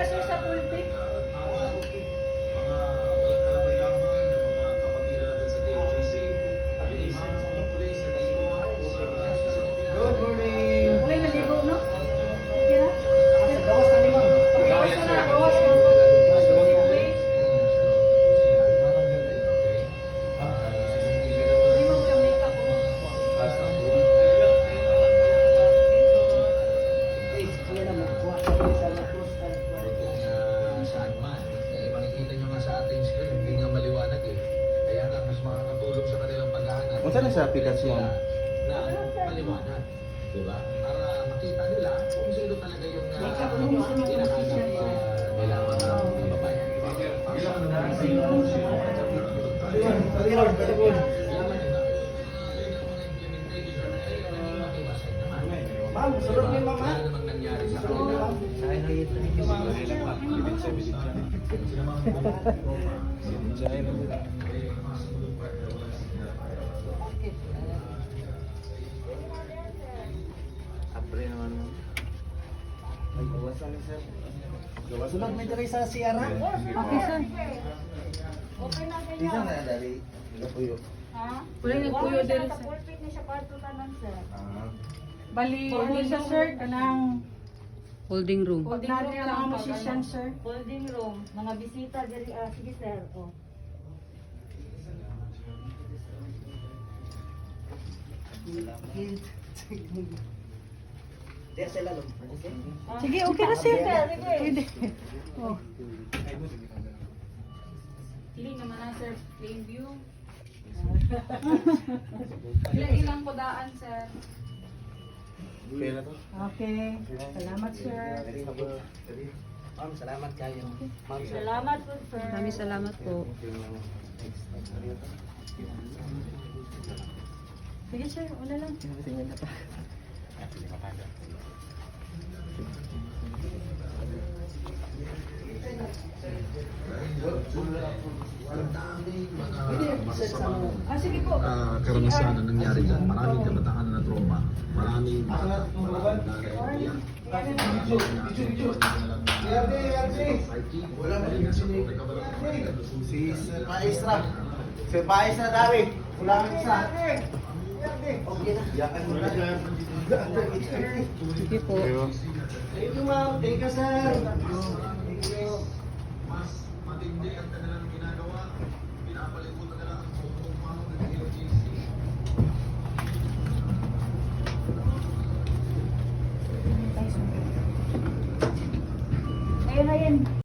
na sir sa pulpit. Good morning. Wala na ligo, no? Okay na? Gawas na naman. Gawas na na, gawas. Hindi mo ka makeup mo. Saan man. Makikita nyo nga sa ating screen, hindi nga maliwanag eh. Kaya nga, mas makakatulong sa kanilang paghahanap. Kung saan sa aplikasyon? Na maliwanag. Diba? Para makita nila kung sino talaga yung hinahanap nila mga kababayan. Ma'am, sunod niyo ma'am. Wala namang nangyari sa kanila. Abre naman mo. Ay, gawas lang sir. Gawas. Sunod may diri sa Sierra. Okay, sir. Okay na Dito ganyan. na dali. Ila puyo. Ha? Wala na puyo Wala siya diri, sa sir. pulpit ni siya parto tanan sir. Bali, ano siya, sir? Kanang Holding room. holding room ng mga musician, sir. Holding room, mga bisita diri sige sir. Oh. Diya sila lang. Okay. Sige, okay na, sir. Sige. Pwede. Oh. Pili naman na sir, plain view. Ilang podaan sir. Okay na to. Okay. Salamat, sir. Ma'am, salamat kayo. Ma'am, Salamat po sir. Maraming salamat po. Sige, sir. Wala lang. Ang daming mga masasamang Ah, sige po. karanasan na nangyari dyan. Maraming kabataan na trauma. Maraming bata. Si Sir Paestra. Sir Paestra David. Kulangan isa. Okay na. Yakan mo na. Sige po. Thank you ma'am. Thank you sir. Thank you. Mas matindi ang kanilang ginagawa. Pinapalibutan nila ang buong pamang ng LGC. Ayun na yan.